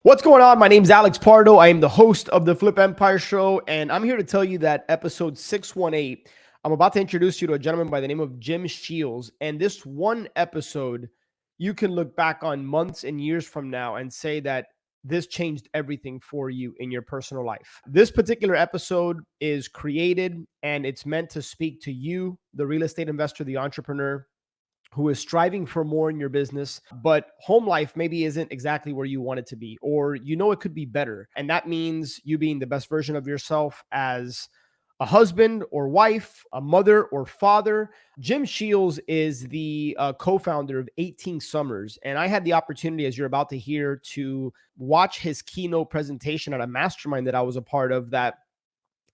What's going on? My name's Alex Pardo. I am the host of the Flip Empire Show, and I'm here to tell you that episode 618, I'm about to introduce you to a gentleman by the name of Jim Shields. And this one episode, you can look back on months and years from now and say that this changed everything for you in your personal life. This particular episode is created and it's meant to speak to you, the real estate investor, the entrepreneur, who is striving for more in your business, but home life maybe isn't exactly where you want it to be, or you know it could be better. And that means you being the best version of yourself as a husband or wife, a mother or father. Jim Shields is the co-founder of 18 Summers. And I had the opportunity, as you're about to hear, to watch his keynote presentation at a mastermind that I was a part of that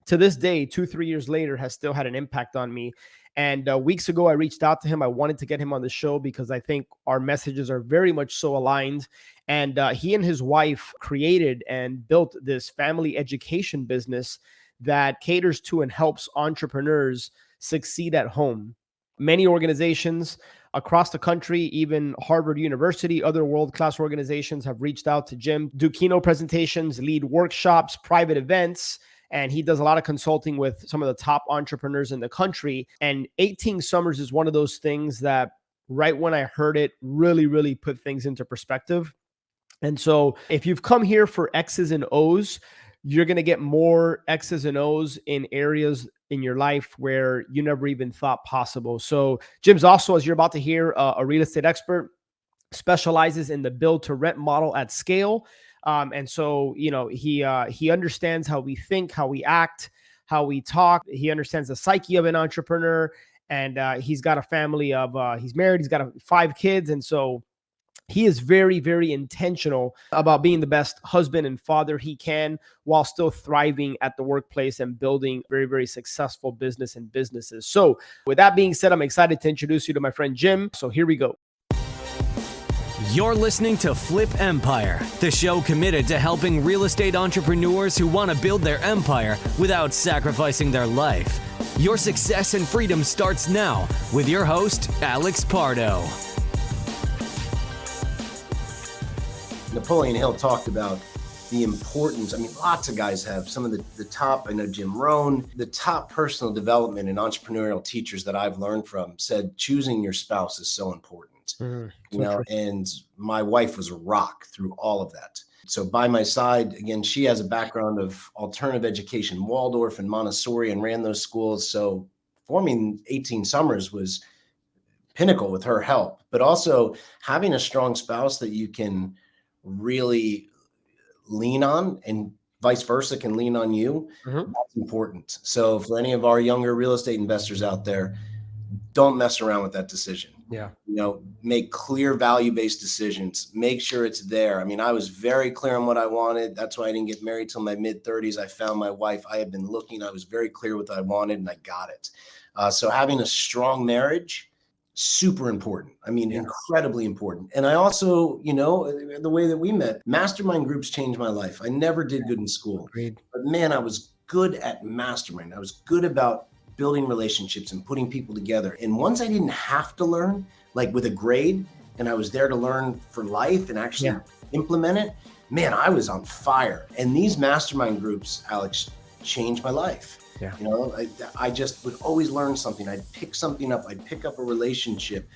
to this day, 2-3 years later, has still had an impact on me. And weeks ago, I reached out to him. I wanted to get him on the show because I think our messages are very much so aligned. And he and his wife created and built this family education business that caters to and helps entrepreneurs succeed at home. Many organizations across the country, even Harvard University, other world-class organizations have reached out to Jim, do keynote presentations, lead workshops, private events. And he does a lot of consulting with some of the top entrepreneurs in the country. And 18 Summers is one of those things that right when I heard it, really put things into perspective. And so if you've come here for X's and O's, you're going to get more X's and O's in areas in your life where you never even thought possible. So Jim's also, as you're about to hear, a real estate expert, specializes in the build to rent model at scale. And so, you know, he understands how we think, how we act, how we talk. He understands the psyche of an entrepreneur, and he's got a family of, he's married, he's got 5 kids. And so he is very intentional about being the best husband and father he can while still thriving at the workplace and building very successful businesses. So with that being said, I'm excited to introduce you to my friend Jim. So here we go. You're listening to Flip Empire, the show committed to helping real estate entrepreneurs who want to build their empire without sacrificing their life. Your success and freedom starts now with your host, Alex Pardo. Napoleon Hill talked about the importance. I mean, lots of guys have. Some of the top, I know Jim Rohn, the top personal development and entrepreneurial teachers that I've learned from said choosing your spouse is so important. And my wife was a rock through all of that. So by my side, again, she has a background of alternative education, Waldorf and Montessori, and ran those schools. So forming 18 Summers was pinnacle with her help, but also having a strong spouse that you can really lean on and vice versa can lean on you. That's important. So for any of our younger real estate investors out there, don't mess around with that decision. Yeah. You know, make clear value-based decisions. Make sure it's there. I mean, I was very clear on what I wanted. That's why I didn't get married till my mid-30s. I found my wife. I had been looking. I was very clear what I wanted, and I got it. So having a strong marriage, super important. I mean, incredibly important. And I also, you know, the way that we met, mastermind groups changed my life. I never did good in school. Agreed. But man, I was good at mastermind. I was good about building relationships and putting people together. And once I didn't have to learn, like with a grade, and I was there to learn for life and actually implement it, man, I was on fire. And these mastermind groups, Alex, changed my life. Yeah. You know, I just would always learn something. I'd pick something up. I'd pick up a relationship.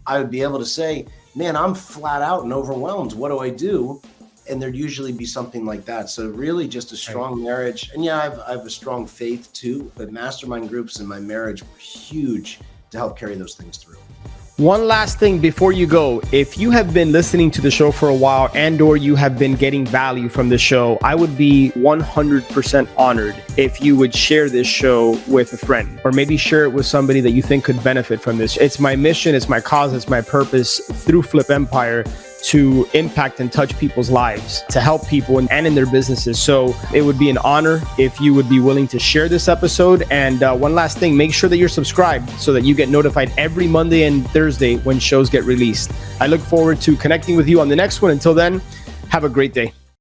I would be able to say, man, I'm flat out and overwhelmed. What do I do? And there'd usually be something like that. So really just a strong marriage. And I have a strong faith too, but mastermind groups in my marriage were huge to help carry those things through. One last thing before you go, if you have been listening to the show for a while and or you have been getting value from the show, I would be 100% honored if you would share this show with a friend, or maybe share it with somebody that you think could benefit from this. It's my mission, it's my cause, it's my purpose through Flip Empire to impact and touch people's lives, to help people and in their businesses. So it would be an honor if you would be willing to share this episode. And one last thing, make sure that you're subscribed so that you get notified every Monday and Thursday when shows get released. I look forward to connecting with you on the next one. Until then, have a great day.